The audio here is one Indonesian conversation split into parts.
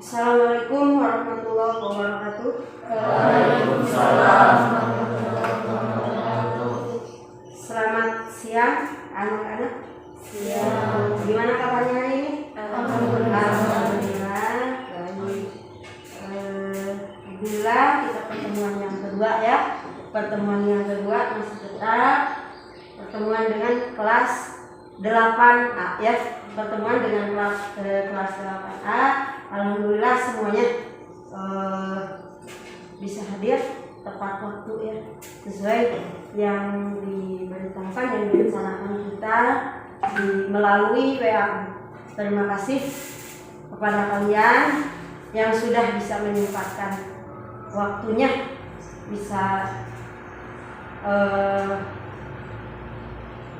Assalamualaikum warahmatullahi wabarakatuh. Waalaikumsalam warahmatullahi wabarakatuh. Selamat siang anak-anak. Siang. Gimana kabarnya hari ini? Alhamdulillah. Alhamdulillah. Baik. Alhamdulillah kita pertemuan yang kedua ya. Pertemuan yang kedua masih tetap pertemuan dengan kelas 8A ya. Pertemuan dengan kelas 8A. Alhamdulillah semuanya bisa hadir tepat waktu ya, sesuai yang diberitakan dan direncanakan kita melalui WA. Terima kasih kepada kalian yang sudah bisa menyempatkan waktunya, bisa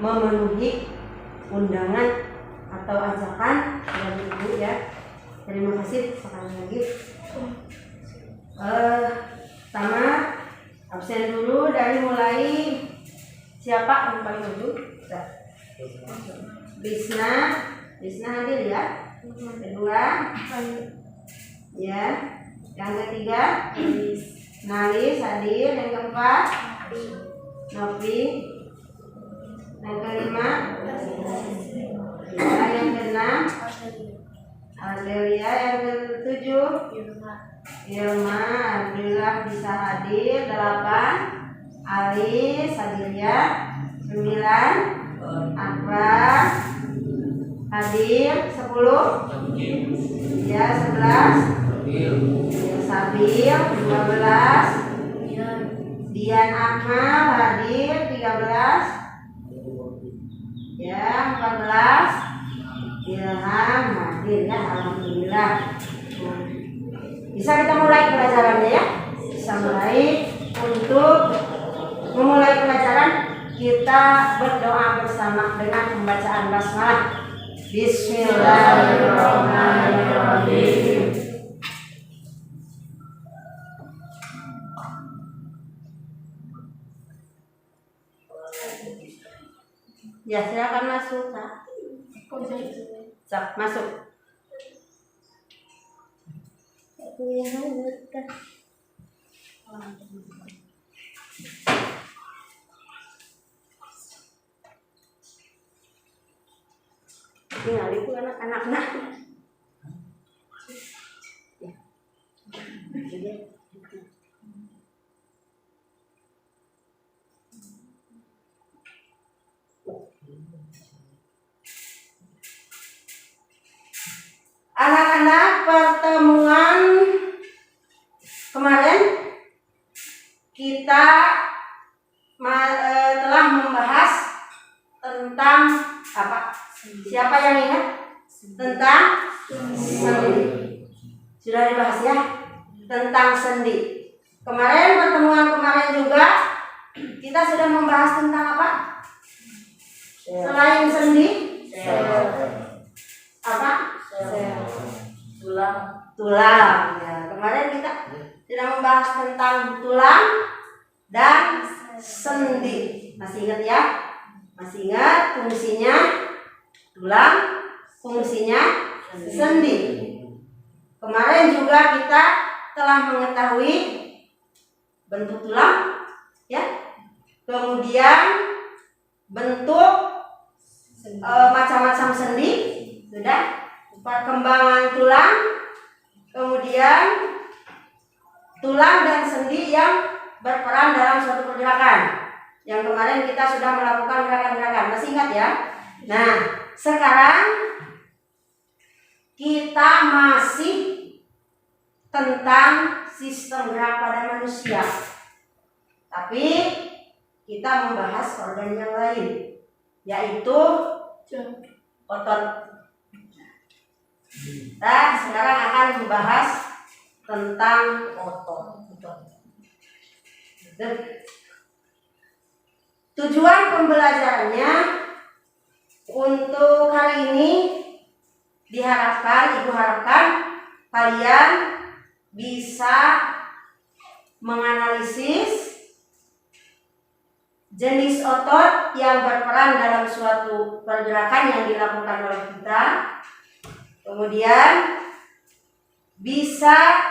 memenuhi undangan atau ajakan dari ibu ya. Terima kasih sekali lagi. Pertama absen dulu dari mulai siapa yang paling maju? Bisna hadir ya. Kedua ya. Yang ketiga Nalis hadir. Yang keempat Novi. Yang kelima ya. Yang keenam Adelia. Yang ketujuh Irma. Alhamdulillah bisa hadir. 8 Alis hadir ya. 9 Akbar hadir. 10 ya. 11 ya. Sabil. 12 Dian Akmal hadir. 13 ya. 14 Ilham hadir ya. Alhamdulillah. Bisa kita mulai pelajarannya ya. Bisa mulai. Untuk memulai pelajaran kita berdoa bersama dengan pembacaan basmalah. Bismillahirrahmanirrahim. Ya, silakan masuk. Masuk. Tinggal itu anak-anaknya. Anak-anak, pertemuan kemarin kita telah membahas tentang apa? Siapa yang ingat? Tentang sendi. Sudah dibahas ya? Tentang sendi. Kemarin pertemuan kemarin juga kita sudah membahas tentang apa? Selain sendi, apa? Tulang. Ya, kemarin kita sudah membahas tentang tulang dan sendi. Masih ingat ya? Masih ingat fungsinya tulang, fungsinya sendi. Kemarin juga kita telah mengetahui bentuk tulang, ya. Kemudian bentuk macam-macam sendi, sudah. Perkembangan tulang, kemudian tulang dan sendi yang berperan dalam suatu pergerakan. Yang kemarin kita sudah melakukan gerakan-gerakan, masih ingat ya? Nah, sekarang kita masih tentang sistem gerak pada manusia, tapi kita membahas organ yang lain, yaitu otot. Nah, sekarang akan membahas tentang otot. Tujuan pembelajarannya untuk hari ini ibu harapkan kalian bisa menganalisis jenis otot yang berperan dalam suatu pergerakan yang dilakukan oleh kita. Kemudian bisa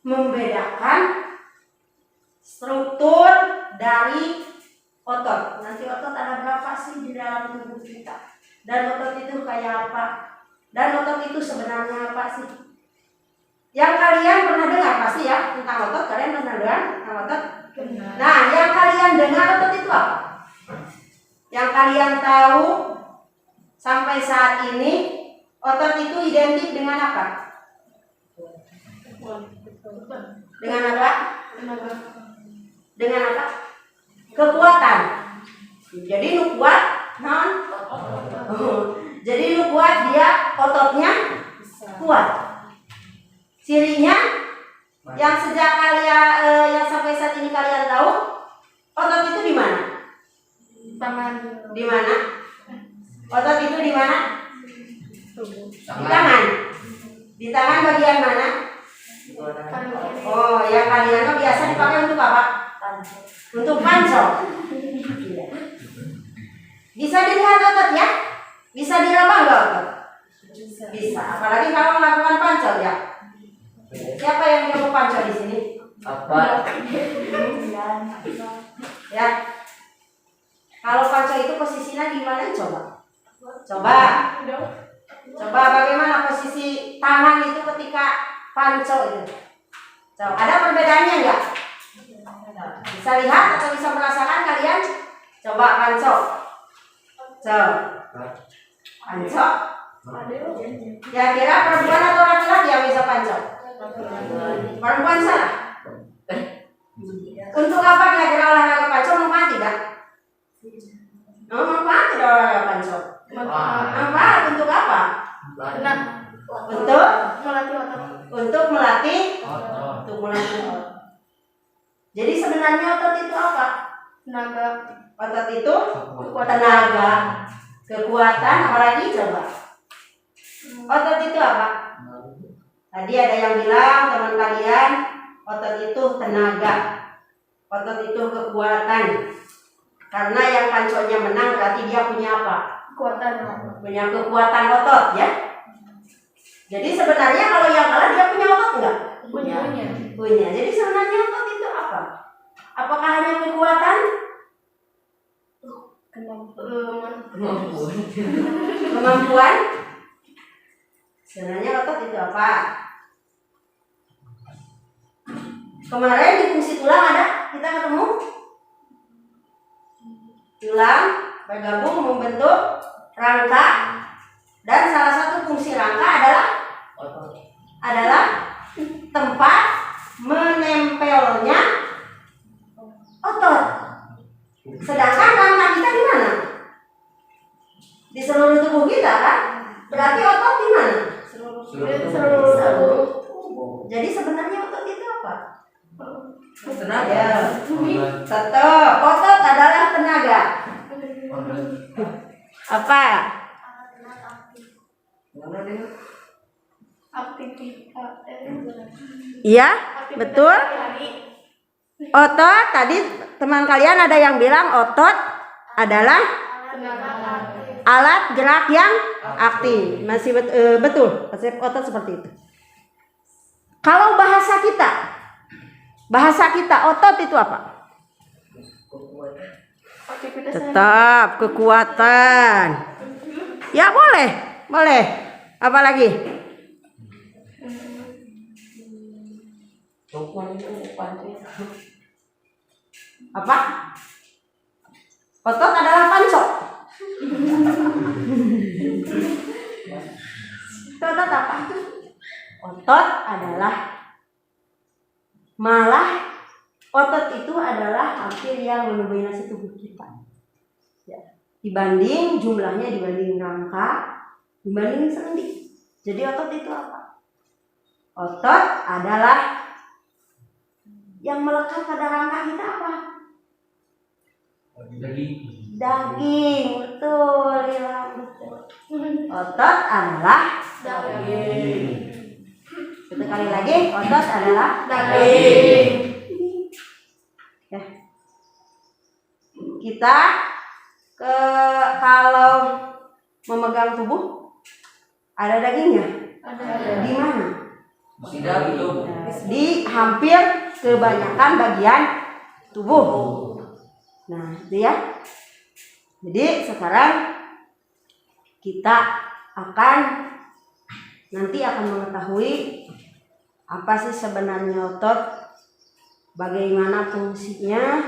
membedakan struktur dari otot. Nanti otot ada berapa sih di dalam tubuh kita? Dan otot itu kayak apa? Dan otot itu sebenarnya apa sih? Yang kalian pernah dengar pasti ya tentang otot. Kalian pernah dengar tentang otot? Nah, yang kalian dengar otot itu apa? Yang kalian tahu sampai saat ini otot itu identik dengan apa? Dengan apa? Dengan apa? Kekuatan. Jadi nu kuat, non? Jadi nu kuat dia ototnya kuat. Cirinya yang sejak kalian yang sampai saat ini kalian tahu otot itu di mana? Tangan. Di mana? Otot itu di mana? Di tangan. Di tangan bagian mana? Oh, yang kalian kan biasa dipakai untuk apa? Untuk pancong. Bisa dilihat otot ya? Bisa diraba nggak otot? Bisa. Apalagi kalau melakukan pancong ya. Siapa yang jago pancong di sini? Apa? Ya. Kalau pancong itu posisinya di mana? Coba. Coba bagaimana posisi tangan itu ketika pancong itu? Coba. Ada perbedaannya enggak? Bisa lihat atau bisa merasakan kalian? Coba pancong. Pancong. Kira-kira perempuan atau laki-laki yang bisa pancong? Perempuan salah. Untuk apa kira-kira olahraga pancong? Manfaat tidak? Manfaat tidak olahraga pancong? Manfaat untuk apa? Untuk Melatih otot. Untuk melatih otot. Jadi sebenarnya otot itu apa? Tenaga. Otot itu tenaga, kekuatan, apalagi coba. Otot itu apa? Tadi ada yang bilang teman kalian, otot itu tenaga, otot itu kekuatan. Karena yang pancongnya menang berarti dia punya apa? Kekuatan. Punya kekuatan otot ya. Jadi sebenarnya kalau yang kalah dia punya otot enggak? Punya. Jadi sebenarnya otot itu apa? Apakah hanya kekuatan? Kemampuan? Sebenarnya otot itu apa? Kemarin di fungsi tulang ada, kita ketemu tulang bergabung membentuk rangka, dan salah satu fungsi rangka adalah tempat menempelnya otot. Sedangkan rangka kita di mana? Di seluruh tubuh kita kan? Berarti otot di mana? Seluruh tubuh. Jadi sebenarnya otot itu apa? Tenaga. Tetap, otot adalah tenaga. Apa? Iya, betul. Otot tadi teman kalian ada yang bilang otot adalah alat gerak yang aktif. Masih betul. Konsep otot seperti itu. Kalau bahasa kita otot itu apa? Tetap kekuatan. Ya boleh. Apa lagi? Apa? Otot adalah pancong. Otot apa? Otot adalah malah otot itu adalah hampir yang mendominasi tubuh kita. Ya. Dibanding jumlahnya, dibanding rangka, dibanding sendi. Jadi otot itu apa? Otot adalah yang melekat pada rangka kita apa? Daging, betul ya, betul. Otot adalah daging. Satu kali lagi, otot adalah daging. Ya. Kita kalau memegang tubuh ada dagingnya. Di mana? Tidak gitu. Di hampir kebanyakan bagian tubuh. Nah, itu ya. Jadi sekarang kita nanti akan mengetahui apa sih sebenarnya otot, bagaimana fungsinya,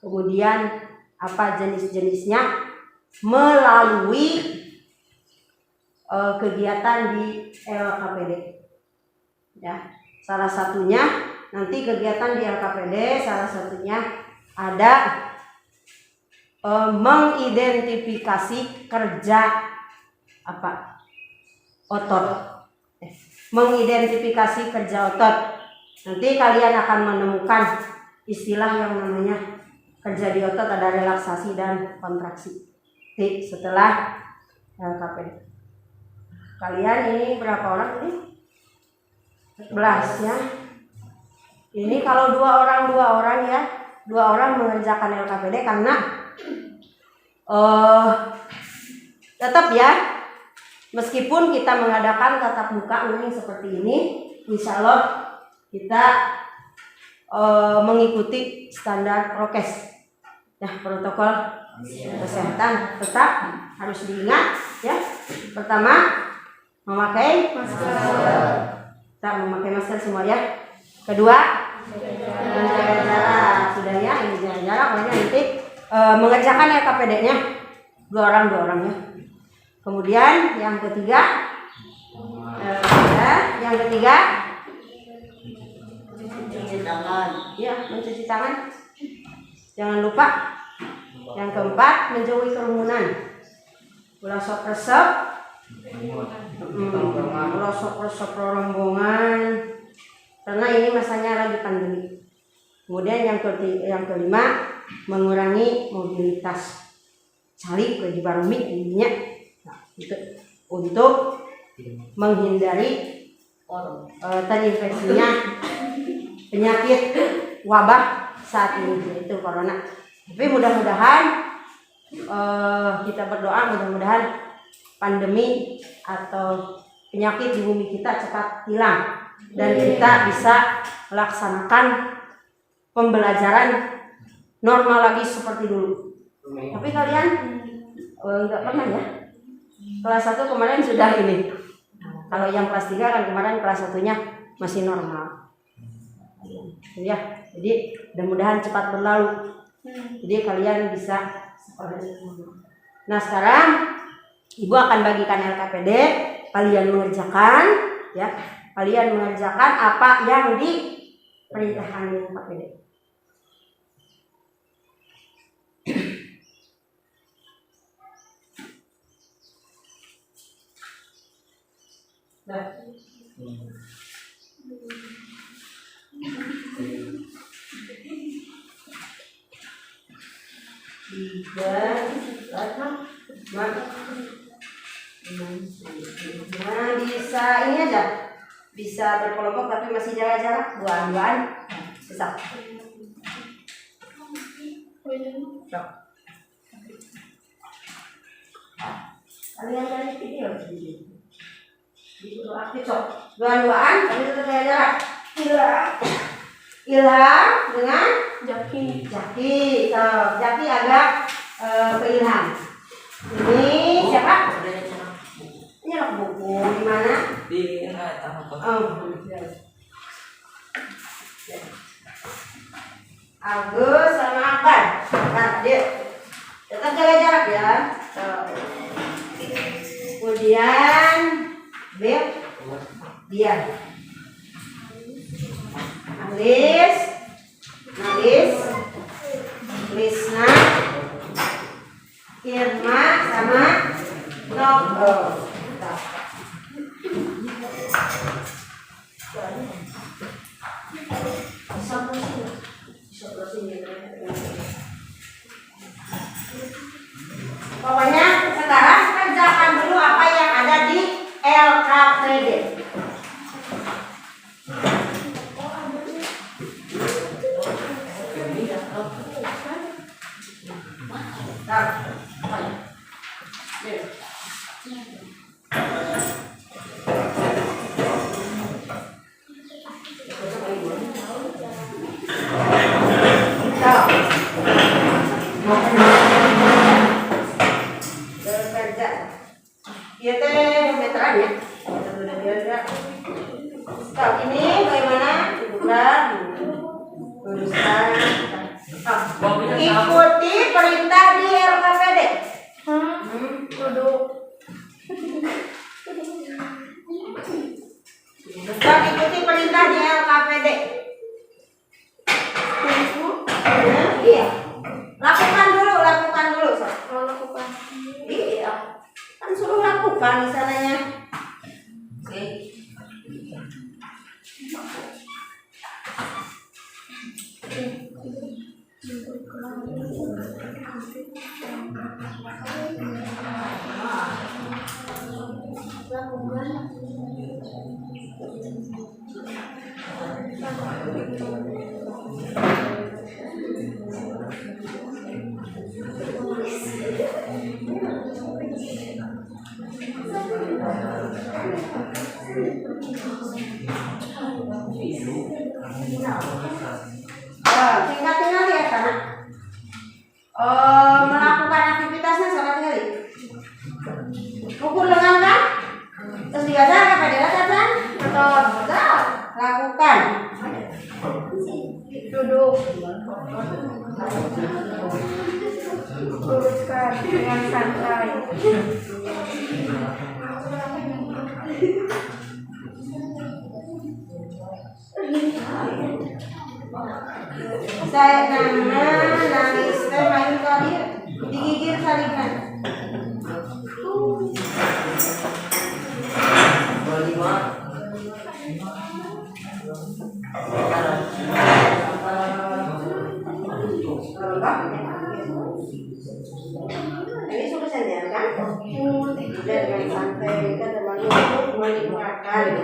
kemudian apa jenis-jenisnya melalui kegiatan di LKPD. Ya, salah satunya nanti kegiatan di LKPD salah satunya ada mengidentifikasi kerja otot. Mengidentifikasi kerja otot. Nanti kalian akan menemukan istilah yang namanya kerja di otot, ada relaksasi dan kontraksi. Setelah LKPD. Kalian ini berapa orang ini? 11 ya. Ini kalau dua orang ya. 2 orang mengerjakan LKPD karena tetap ya, meskipun kita mengadakan tatap muka ini seperti ini, insya Allah kita mengikuti standar prokes ya, protokol kesehatan tetap harus diingat ya. Pertama, memakai masker. Kita memakai masker semua ya. Kedua, menjaga jarak. Sudah ya, ini jaga jarak. Makanya nanti mengerjakan LKPD-nya 2 orang ya. Kemudian yang ketiga, mencuci tangan. Ya, mencuci tangan. Jangan lupa. Yang keempat, menjauhi kerumunan. Resep rombongan, karena ini masanya lagi pandemi. Kemudian yang kelima, mengurangi mobilitas. Cari ke Jibarumi ininya. Nah, itu untuk menghindari terinfeksinya penyakit wabah saat ini, yaitu corona. Tapi mudah-mudahan kita berdoa mudah-mudahan pandemi atau penyakit di bumi kita cepat hilang dan kita bisa melaksanakan pembelajaran normal lagi seperti dulu. Tapi kalian nggak pernah ya? Kelas 1 kemarin sudah ini. Kalau yang kelas 3 kan kemarin kelas 1-nya masih normal. Ya, jadi mudah-mudahan cepat berlalu. Jadi kalian bisa sekolah. Nah, sekarang Ibu akan bagikan LKPD, kalian mengerjakan ya. Kalian mengerjakan apa yang diperintahkan LKPD. Nah. Nah, bisa ini aja, bisa berkelompok tapi masih jaga jarak, duaan bisa. Kalian cari video disuruh aktif sok, duaan tapi tetap jaga jarak. Ilham dengan Jaki. Jaki agak ke Ilham. Ini siapa? Ini lok buku di mana? Di Agus sama Akbar. Nah, dia tetap jaga jarak ya. Kemudian dia Nalis, Lisna, Irma sama Noko. Pokoknya sekarang kerjakan dulu apa yang ada di LKPD. ini bagaimana? Bulan luruskan. Ikuti perintah di LKPD. Duduk. Bukan ikuti perintah di LKPD. Iya. Lakukan dulu. Sob. Mau lakukan. Iya. Kan suruh lakukan di sananya. Oke. Tingkat-tingkat ya karena melakukan aktivitasnya sangat kali. Ukur lengan kan? Terus dibaca apa dia kan? Betul. Lakukan. Duduk. Luruskan dengan santai. Saya nangis main kali digigit salingan. Ini sudah sendiri kan? Dan santai kan teman-teman menikmati.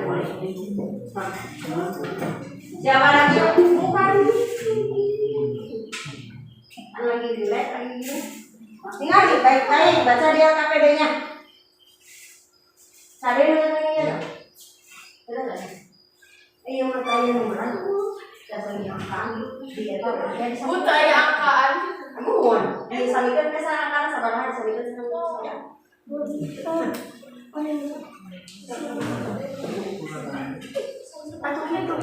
Siapa lagi? Bukan. Lagi jelek lagi. Tinggal baik-baik baca di LKPD-nya. Cari nilainya. Benar nggak? Iya matanya nomor. Dasar yang kami. Dia tuh ada. Buta ya angkaan. Kamu mohon. Disamikan ke sana kan sabarnya disamikan sama saya. Atuknya tuh.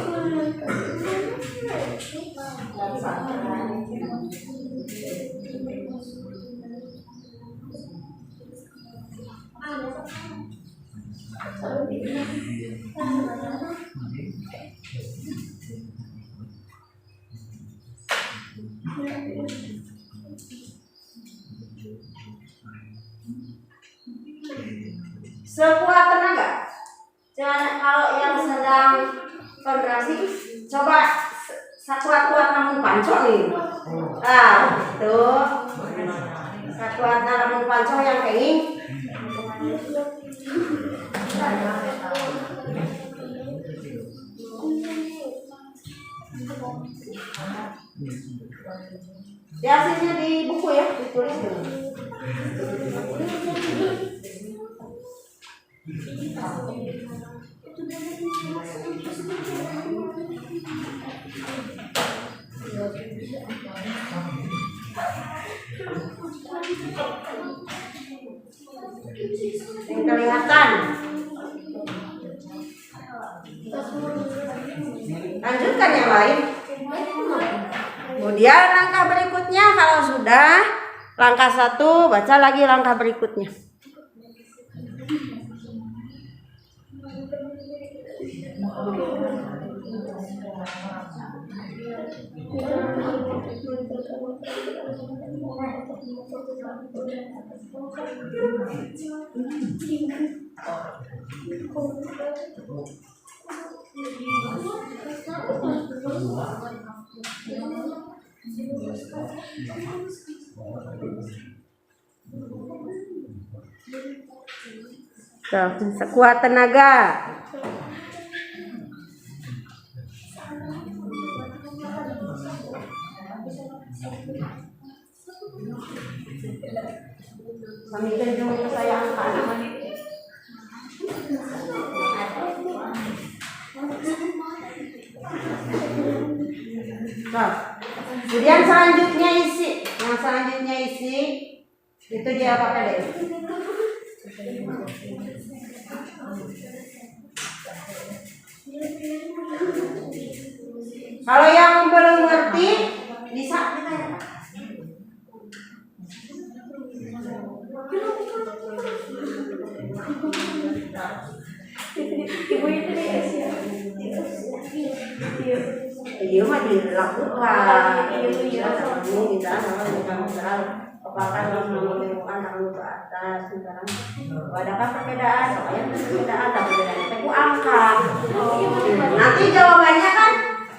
Sekuat tenaga. Jangan kalau yang sedang kontraksi coba sekuat-kuat kamu pancok nih. Tuh. Sekuat kamu pancok yang pengen. Hasilnya di buku ya, ditulis dulu. Yang kelihatan. Lanjutkan yang lain. Kemudian langkah berikutnya kalau sudah langkah 1 baca lagi langkah berikutnya. Sekuat tenaga. Sambil jemput saya angkat. Kemudian selanjutnya isi. Yang selanjutnya isi itu dia apa deh? Kalau yang belum ngerti bisa ditanya. Ibu itu dikasih. Iya mah dilakukan. Iya kamu kita kamu terlalu apakah kamu menemukan kamu ke atas sekarang adakah perbedaan? Soalnya perbedaan tapi bedanya itu angka. Nanti jawabannya kan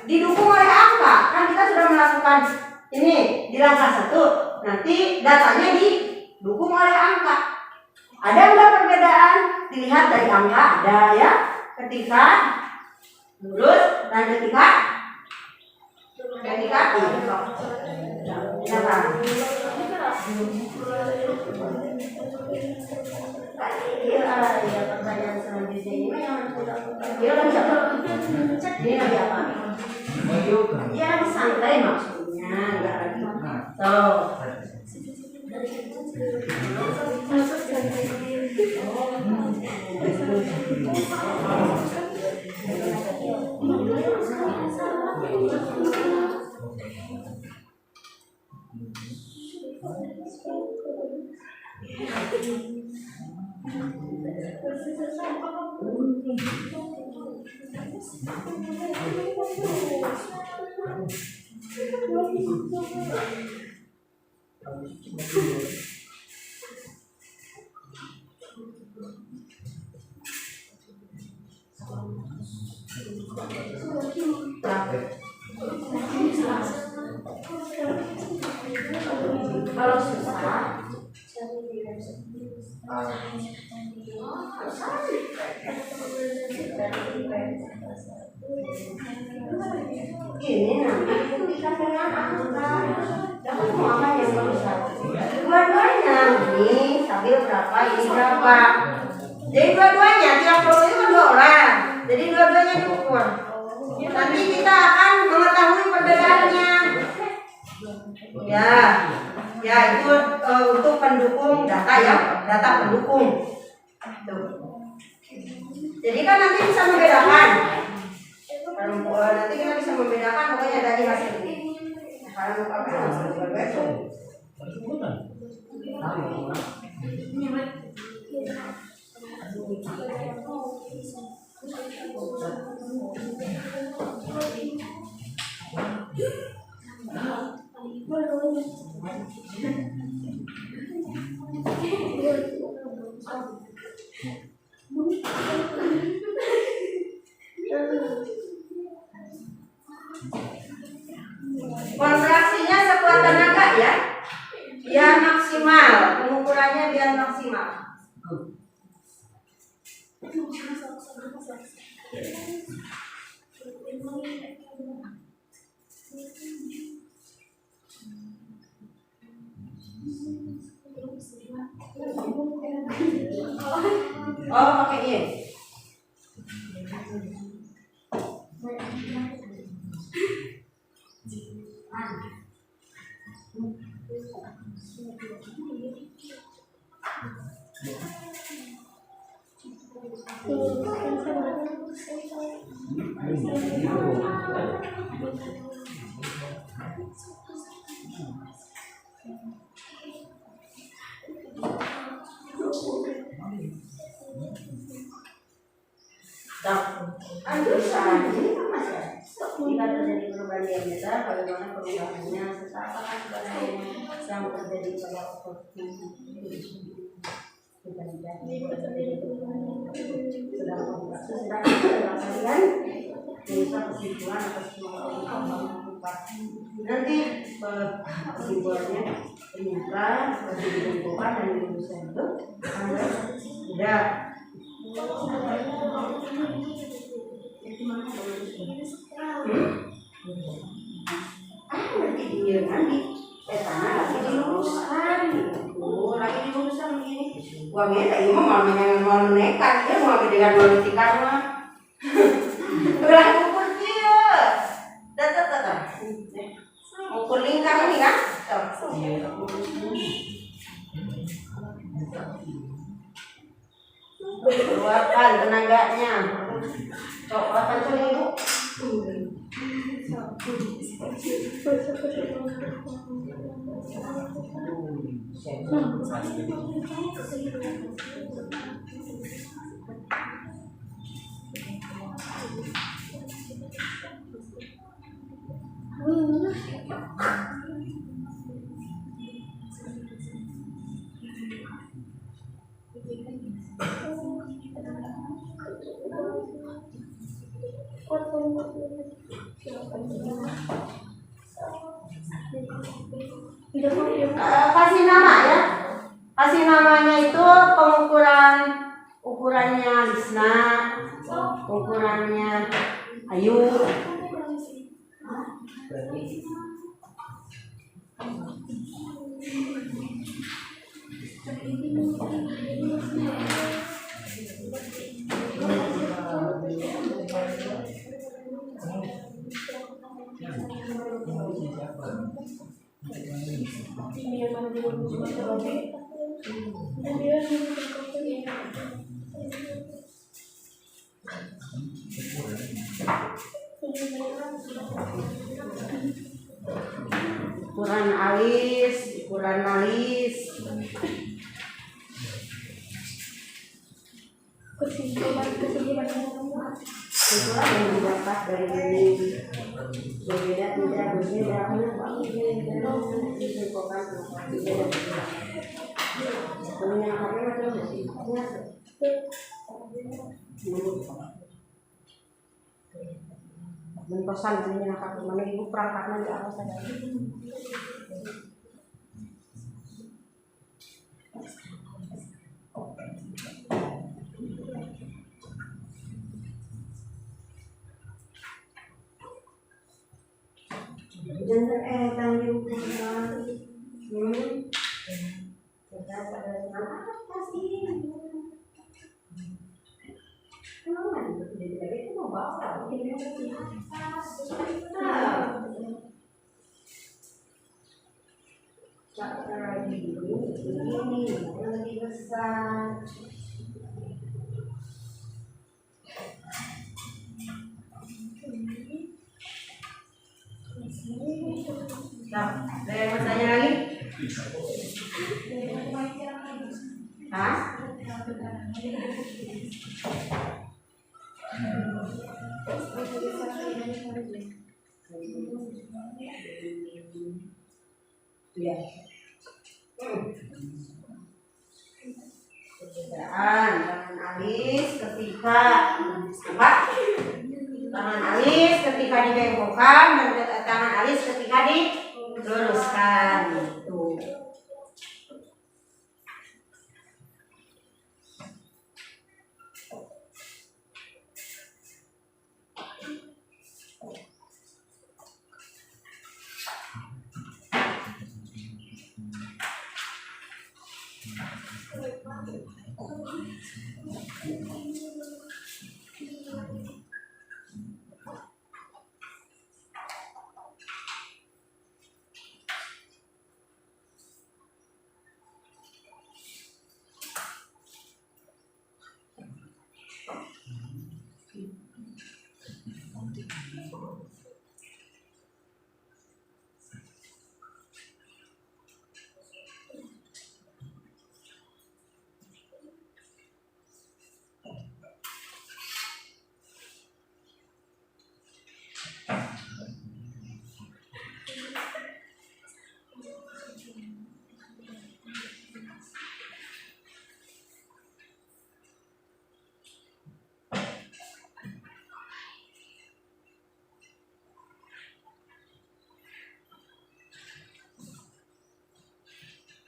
didukung oleh angka. Kan kita sudah melakukan ini di langkah 1. Nanti datanya didukung oleh angka. Ada enggak perbedaan? Dilihat dari angka ada ya. Ketika lurus dan ketika tingkok. Ya kan? Ya pertanyaan selanjutnya ini yang harus dilakukan. Dia lagi apa? Dia lagi apa? Ya santai maksudnya, enggak lagi. Tuh. Kalau susah gini nanti buktikan dengan angka. Jangan mau apa yang susah. Dua-duanya ini stabil berapa, ini berapa. Jadi dua-duanya tiap puluh itu kan 2 orang. Jadi dua-duanya diukur. Nanti kita akan mengetahui perbedaannya. Ya itu untuk pendukung data ya, data pendukung. Tuh. Jadi kan nanti bisa membedakan. Nanti kita bisa membedakan pokoknya dari hasil ini. Kalau apa hasil berbeda. Kontraksinya sekuat tenaga ya, biar maksimal, pengukurannya biar maksimal. Oh pakai ini. Kan bisa ini kan masih jika terjadi perubahan diameter bagaimana perubahannya secara kan yang terjadi pada waktu sedang bisa kesimpulan atas nanti kesimpulannya ternyata dikumpulkan dan dirumuskan itu sudah berarti dia nanti tanah lagi diluruskan begini uangnya tadi mau menekan dia mau dengan modifikan mah udah ukur dia data ukur lingkar ini kan keluarkan tenaganya coba kan ibu Kasih nama ya. Kasih namanya itu ukurannya Lisna, ukurannya Ayu. Ukuran alis, ukuran alis. Kesimpulan Itulah yang didapat dari berbeda tidak berbeda punya apa dan pesan punya apa mana ibu perangkatnya di atas ada. Jangan tanggung kita pada apa sih? Jadi mau bawa ini lebih besar. Nah, ada yang mau tanya lagi? Hah? Ya. Perbedaan tangan alis ketika apa? Tangan alis ketika dibengkokkan dan tangan alis ketika diluruskan itu.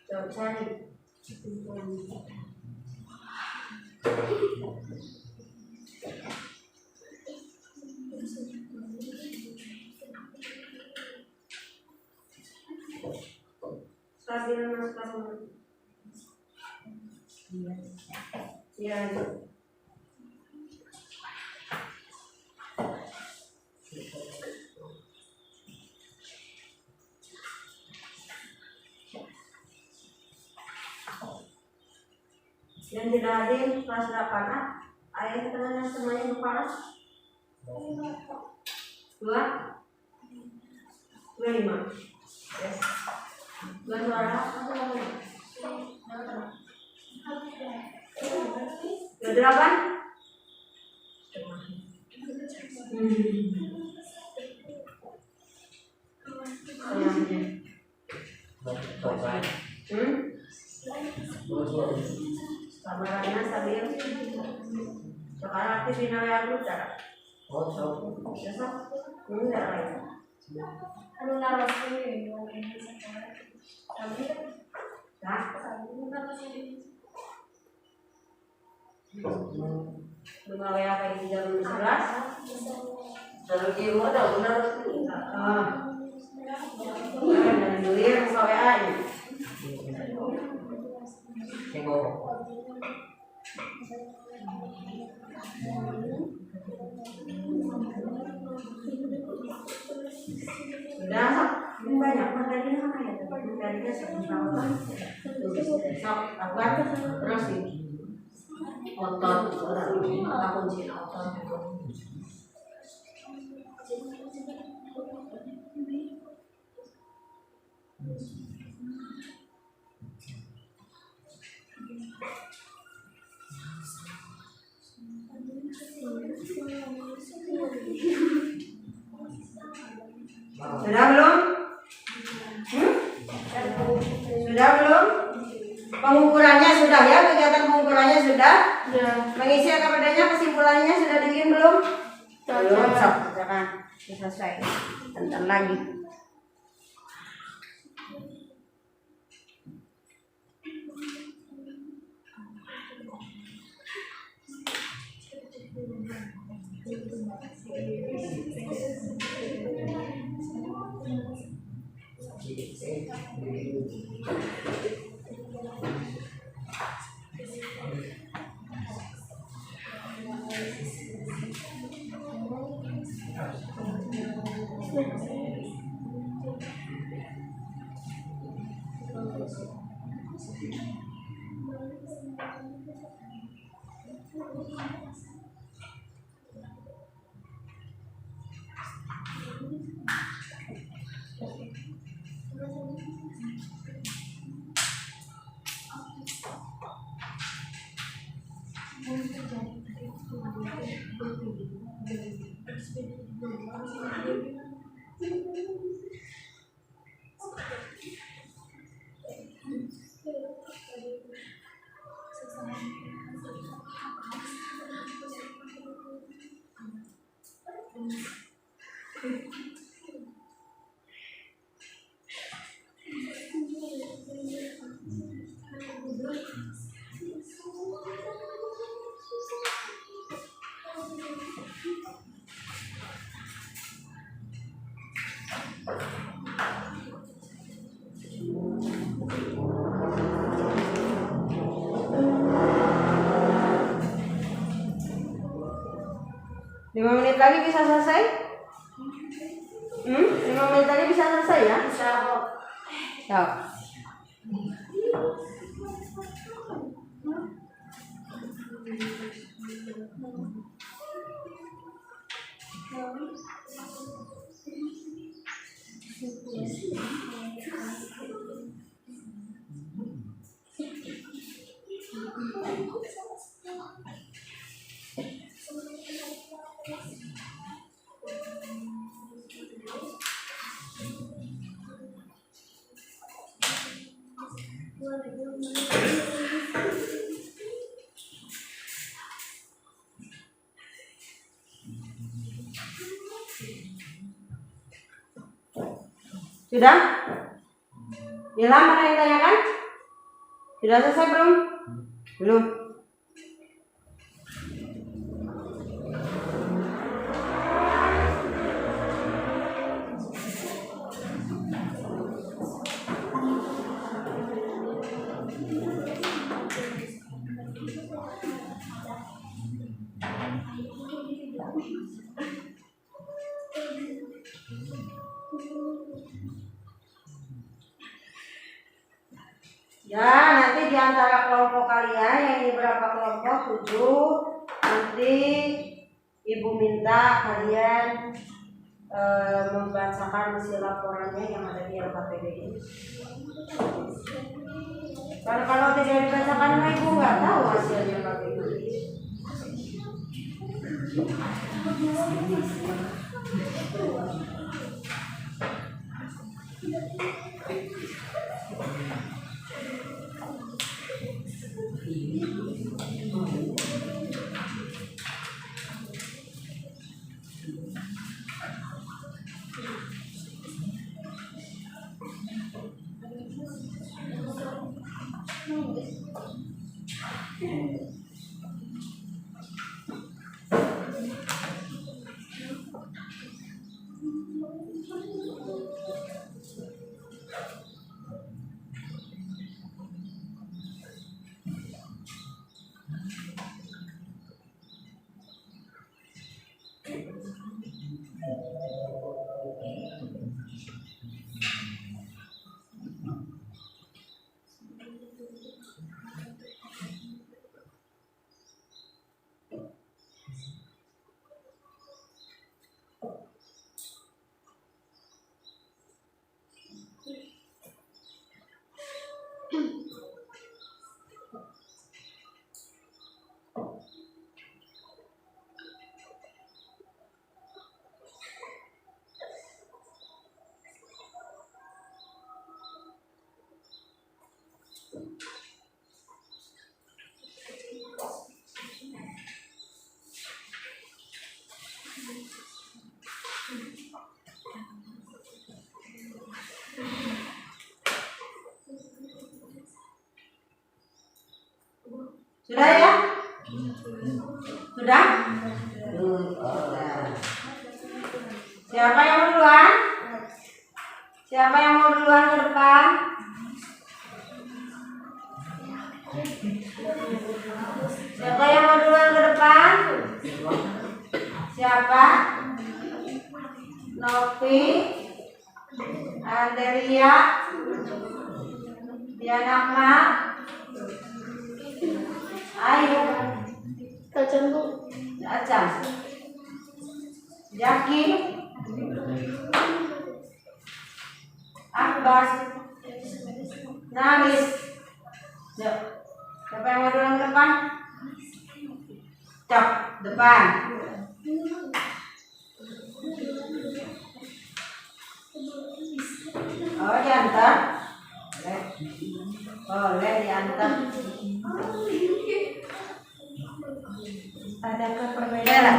Coba cari. Stabilan mas pas. Iya. Yang tidak hadir kelas 8A, ayat tengahnya semuanya lupa. 25. Yes. 2 suara. 28. Kameranya stabil. Sekarang aktif di nawar dulu cara. Besok. Enggak lagi. Anu naros ini kami Nah. Bunga WA kayak jam 11. Terus di rumah udah benar dari duit buka WA nya. Sudah sok, ini banyak materinya kan ya, materinya sebentar sok, apa terus ini otot, apa kunci otot. Sudah belum? Sudah belum? Pengukurannya sudah ya, kegiatan pengukurannya sudah. ya Mengisi kepadanya kesimpulannya sudah bikin belum? Belum, sok, jangan selesai. Bentar lagi. Lima menit lagi bisa selesai? 5 menit lagi bisa selesai ya? Bisa kok. Ya. Sudah? Ilham ada yang tanyakan? Sudah selesai belum? Belum. Ya, nanti di antara kelompok kalian yang ini berapa kelompok? 7. Nanti ibu minta kalian membacakan isi laporannya yang ada di LKPD ini. Karena kalau tidak dibacakan, ibu nggak tahu hasilnya bagaimana. Sudah ya? Sudah? Siapa yang mau duluan? Siapa yang mau duluan ke depan? Siapa yang mau duluan ke depan? Siapa? Novi, Adelia, Dianakma. Ayo, Kacang Bu. Acam, Jaki, Akbar, Nalis. Yuk, siapa yang mau duluan ke depan? Cok, depan. Oh, diantar. Boleh diantar. Adakah perbedaan?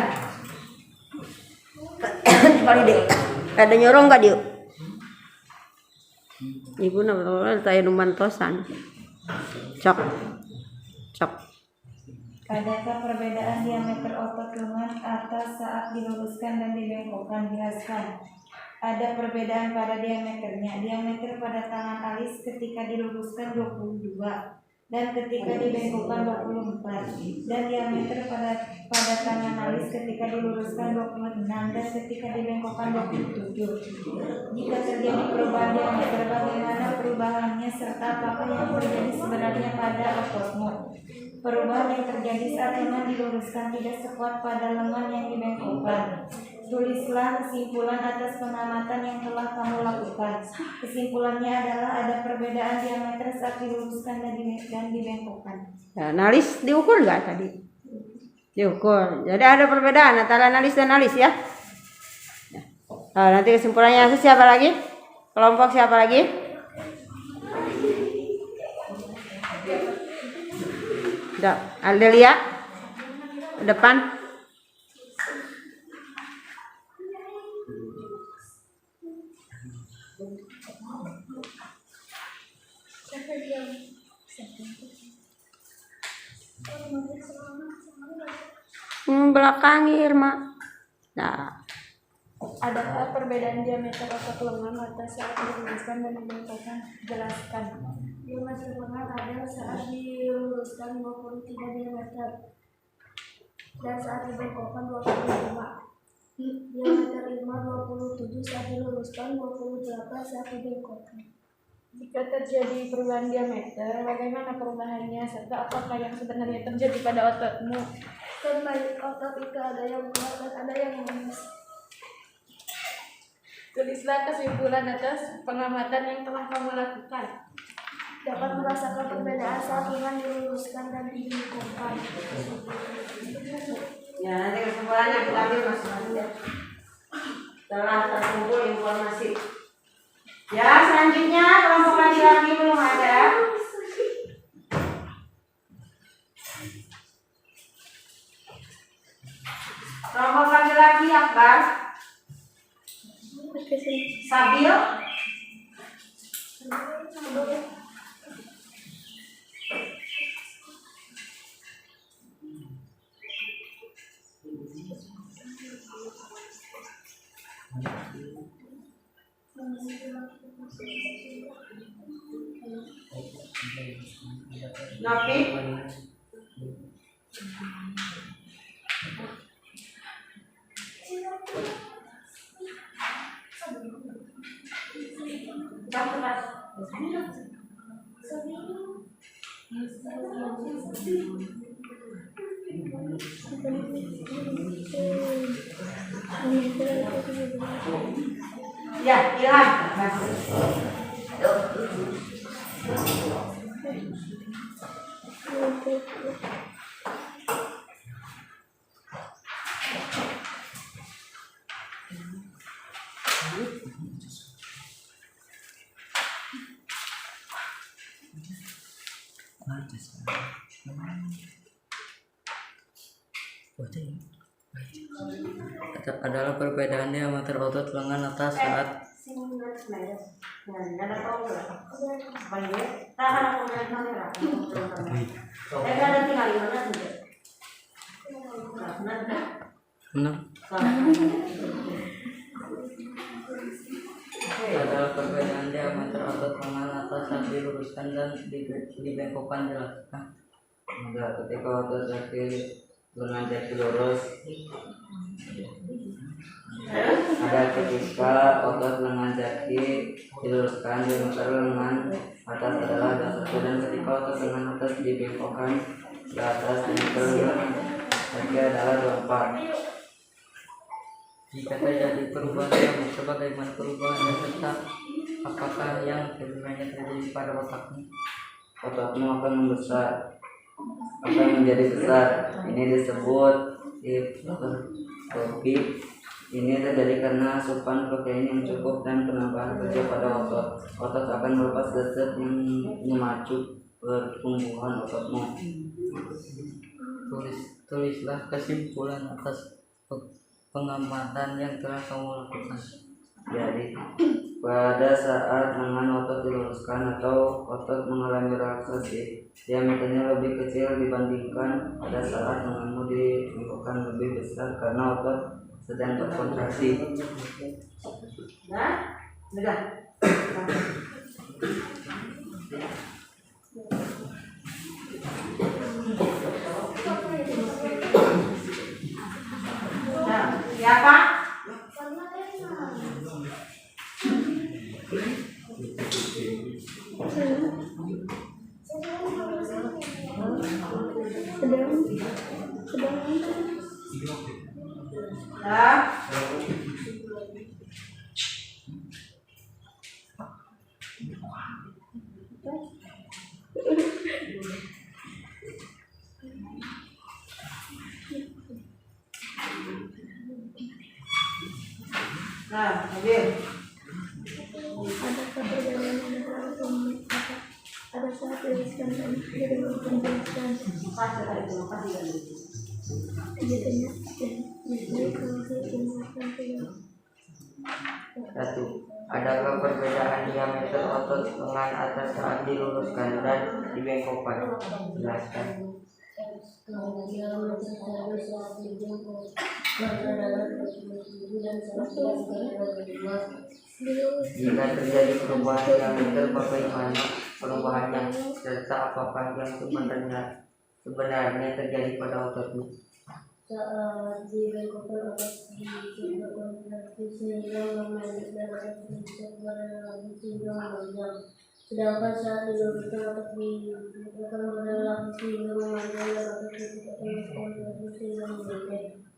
Paling deh. Ada nyorong nggak dia? Ibu nama saya numantosan. Cok, cok. Adakah perbedaan diameter otot lengan atas saat diluruskan dan dibengkokkan? Jelaskan. Ada perbedaan pada diameternya. Diameter pada tangan alis ketika diluruskan 22 dan ketika dibengkokkan 24, dan diameter pada tangan alis ketika diluruskan 26 dan ketika dibengkokkan 27. Jika terjadi perubahan diameter, bagaimana perubahannya serta apakah yang terjadi sebenarnya pada ototmu? Perubahan yang terjadi saat lengan diluruskan tidak sekuat pada lengan yang dibengkokkan. Tulislah kesimpulan atas pengamatan yang telah kamu lakukan. Kesimpulannya adalah ada perbedaan diameter saat diluruskan dan dibengkokkan. Ya, nalis diukur nggak tadi? Diukur. Jadi ada perbedaan antara nalis dan nalis ya. Nah, nanti kesimpulannya siapa lagi? Kelompok siapa lagi? Udah, Adelia depan. Belakangi Irma. Nah, Adakah perbedaan diameter otot lengan atas saat diluruskan dan dibengkokkan? Jelaskan. Diameter lengan ada saat diluruskan 23 diameter dan saat dibengkokkan 25. Diameter 5 27 saat diluruskan, 28 saat dibengkokkan. Jika terjadi perubahan diameter, bagaimana perubahannya serta apakah yang sebenarnya terjadi pada ototmu? Kembali otot itu ada yang kuat dan ada yang lemas. Tulislah kesimpulan atas pengamatan yang telah kamu lakukan. Dapat merasakan perbedaan saat lengan diluruskan dan dibengkokkan. Ya, nanti kesimpulannya kita ambil masing-masing ya. Telah terkumpul informasi. Ya, selanjutnya kelompok laki-laki belum ada. Kelompok laki-laki Akbar, Sabil, Nopi, ya, Ilham. Adalah perbedaan diameter otot lengan atas saat menang. Adalah perbedaan diameter otot lengan atas saat diluruskan dan dibengkokkan jelaskan. Ketika otot kaki lengan jaki lurus, ada ketika otot lengan jaki diluruskan, diameter lengan atas adalah 21, dan ketika otot lengan atas dibengkokkan ke atas, diameter lengan jaki adalah 24. Jika terjadi perubahan rambut, sebagaimana perubahan serta apakah yang sebenarnya terjadi pada otakmu? Otakmu akan membesar, akan menjadi besar. Ini disebut hipertrofi. Ini terjadi karena asupan protein yang cukup dan penambahan kerja pada otot. Otot akan melepas zat-zat yang memacu pertumbuhan ototmu. Tulislah kesimpulan atas pengamatan yang telah kamu lakukan. Jadi, pada saat lengan otot diluruskan atau otot mengalami relaksasi, diameternya lebih kecil dibandingkan pada saat lenganmu dibengkokkan lebih besar karena otot sedang berkontraksi. Nah, sudah. Nah, siapa? Nah, Nabil. Adakah perbedaan antara pada saat tuliskan dan dibengkokkan? Biasanya Satu, adakah perbedaan diameter otot lengan atas saat diluruskan dan dibengkokkan? Jelaskan. Jika terjadi perubahan diameter, bagaimana perubahannya serta apakah yang sebenarnya terjadi pada ototmu? Saat dibengkokkan otot berkontraksi sehingga memendek dan otot bisa berrelaksi sehingga memanjang. Sedangkan saat diluruskan otot dibengkokkan berrelaksi sehingga memanjang dan otot tidak berkontraksi sehingga memendek.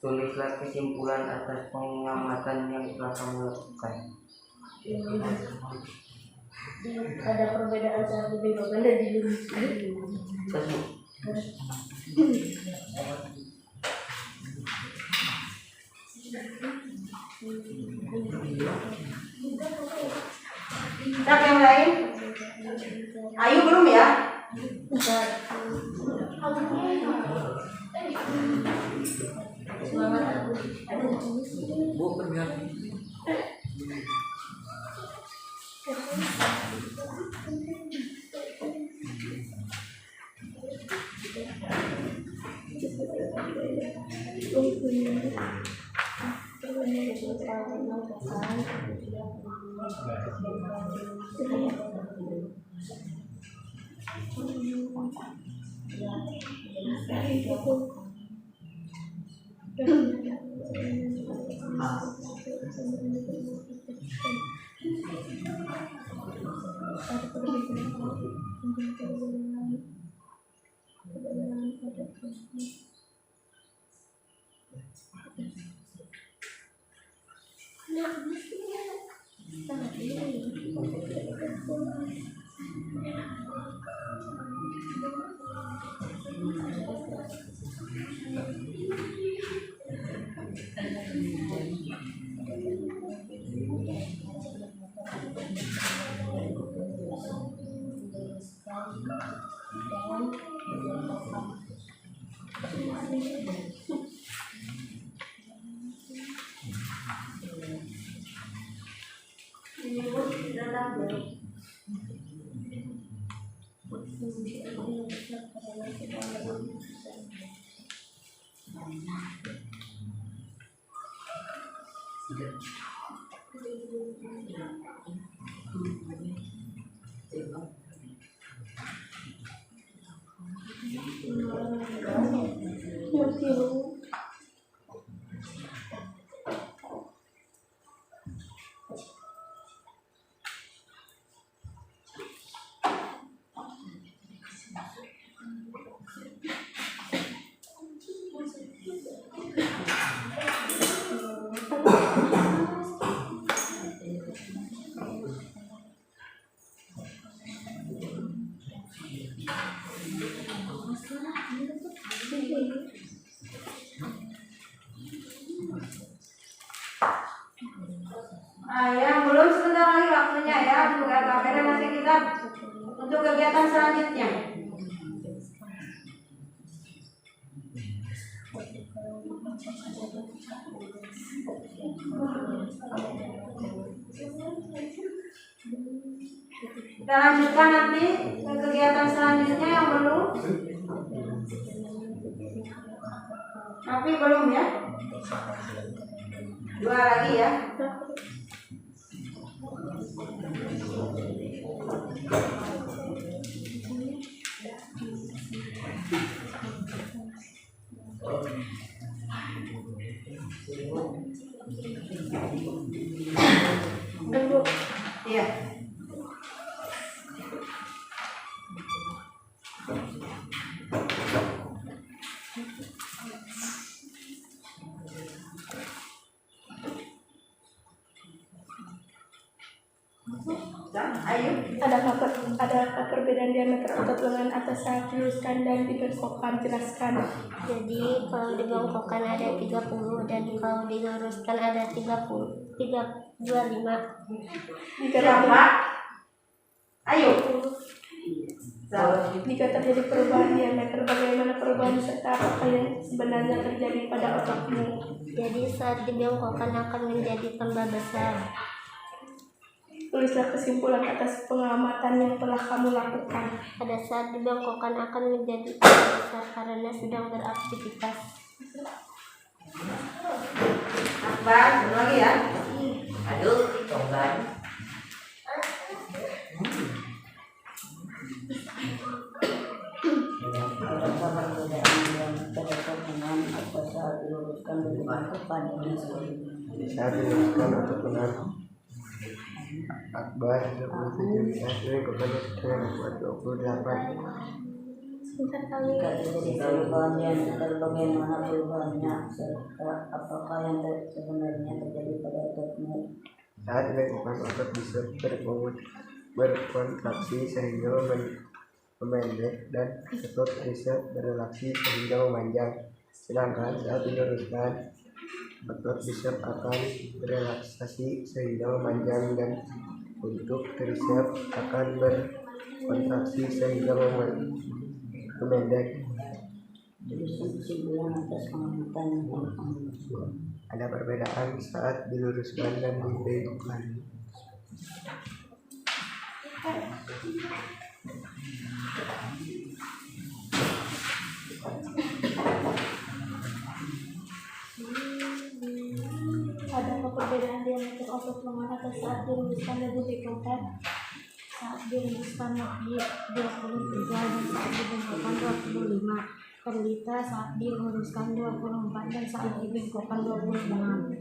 Tulislah kesimpulan atas pengamatan yang telah kamu lakukan. Ada perbedaan saat dibebaskan dan diluruskan. Siap yang lain? Ayu belum ya? Bu, perlihat. Yang belum sebentar lagi waktunya ya untuk LKP dan nanti kita untuk kegiatan selanjutnya. Kita lanjutkan nanti ke kegiatan selanjutnya yang belum. Tapi belum ya. Dua lagi ya. Iya. Adakah perbedaan diameter otot lengan atas saat diluruskan dan dibengkokkan? Jelaskan. Jadi kalau dibengkokkan ada 30 dan kalau diluruskan ada 25. Berapa? Ayo. Jika terjadi perubahan diameter, bagaimana perubahan serta apa yang sebenarnya terjadi pada ototmu? Jadi saat dibengkokkan akan menjadi tambah besar. Tulislah kesimpulan atas pengamatan yang telah kamu lakukan. Pada saat dibengkokkan akan menjadi tambah besar karena sedang beraktivitas. Akbar, satu lagi ya. Aduh, coba. Akbar 27 kepada 28. Sebentar kali. Jika terjadi perubahan di antara bagaimana perubahannya serta apakah yang sebenarnya terjadi pada ototmu. Saat dilakukan, otot bisa berkontraksi sehingga memendek dan otot bisa berrelaksi sehingga memanjang. Sedangkan saat diluruskan, otot bisa akan berrelaksasi sehingga memanjang dan untuk trisep akan berkontraksi sehingga memendek. Ada perbedaan saat diluruskan dan dibengkokkan. Adakah perbedaan diameter otot lengan atas saat diluruskan dan dibengkokkan? Saat diluruskan lebih 23 dan saat dibengkokkan 25. Pendeta saat diluruskan 24 dan saat dibengkokkan 26.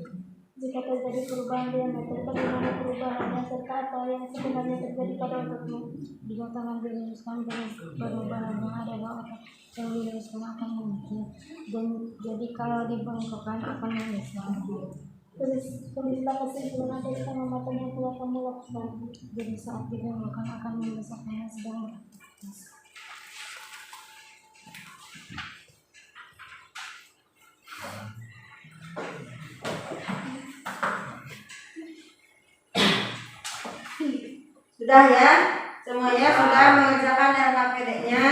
Jika terjadi perubahan diameter, bagaimana perubahannya serta apa yang sebenarnya terjadi pada ototmu? Jika tangan diluruskan, perubahannya adalah otot yang diluruskan akan mengecil, dan jadi kalau dibengkokkan akan membesar. Tulislah kesimpulan dari pengamatan yang telah kamu lakukan. Jadi saat dibengkokkan akan membesar karena sedang beraktivitas. Sudah ya, semuanya sudah mengerjakan LKPD-nya.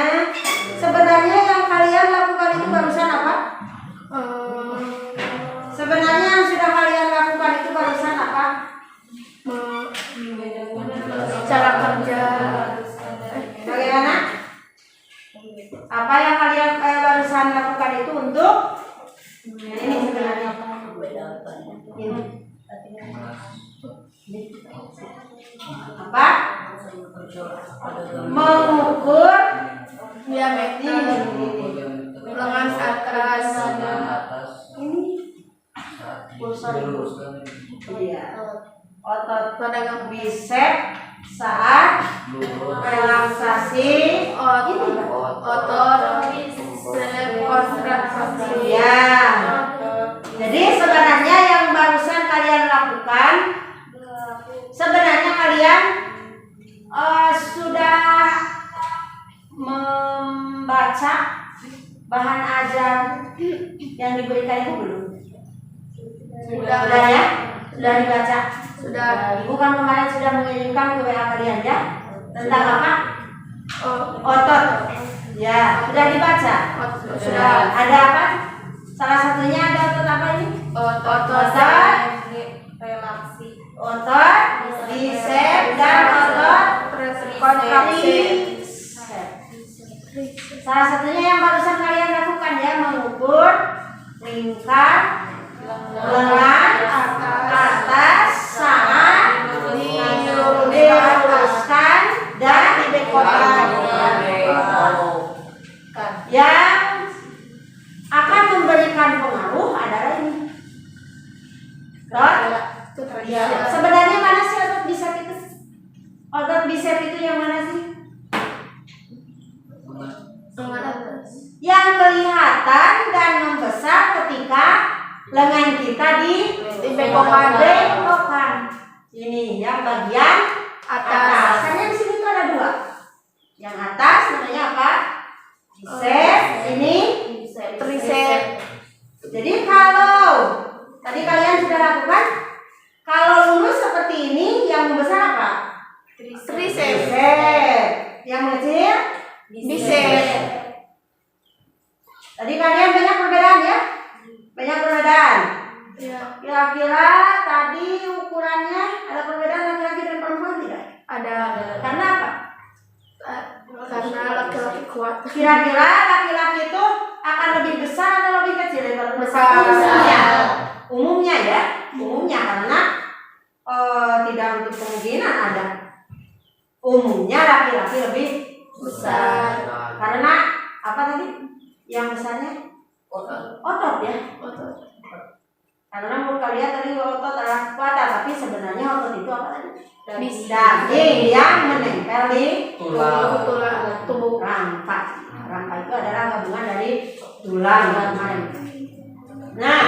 Sebenarnya yang kalian lakukan itu barusan apa? Sebenarnya yang sudah kalian lakukan itu barusan apa? Cara kerja. Bagaimana? Apa yang kalian barusan lakukan itu untuk ini sebenarnya ini apa? Mengukur Diameter lengan atas. ini iya, otot bisep saat relaksasi Otot bisep kontraksi. ya. Jadi sebenarnya yang barusan kalian lakukan, sebenarnya kalian sudah membaca bahan ajar yang diberikan itu belum? Sudah ya? Sudah dibaca? Sudah. Ibu kan kemarin sudah mengirimkan ke WA kalian ya? Tentang apa? Otot. Ya, sudah dibaca? Sudah. Ada apa? Salah satunya ada otot apa ini? Otot relaksi. Otot bisep dan otot kontraksi. Salah satunya yang barusan kalian lakukan ya, mengukur lingkar lengan atas saat diluruskan dan dibengkokkan. Yang akan memberikan pengaruh adalah ini. Ya. Sebenarnya mana sih otot bisep itu? Otot bisep itu yang mana sih? Yang kelihatan dan membesar ketika lengan kita dibengkokkan. Ini yang bagian atas. Kan yang sini tuh ada dua. Yang atas namanya apa? Bisep. Ini trisep. Jadi kalau tadi kalian sudah lakukan, kalau lurus seperti ini, yang membesar apa? Trisep. Yang kecil Bisep. Tadi kalian banyak perbedaan ya? Banyak perbedaan. Ya. Kira-kira tadi ukurannya ada perbedaan laki-laki dan perempuan tidak? Ada. Karena apa? Karena laki-laki kuat. Kira-kira laki-laki itu akan lebih besar atau lebih kecil daripada Besar. Umumnya ya, umumnya karena tidak untuk kemungkinan ada. Umumnya laki-laki lebih besar. Karena apa tadi? Yang besarnya otot ya. Otot. Karena menurut kalian tadi otot adalah kekuatan, tapi Tapi sebenarnya otot itu apa tadi? Daging yang menempel di Tulang. tubuh rangka. Rangka itu adalah gabungan dari tulang dan kemarin. Nah,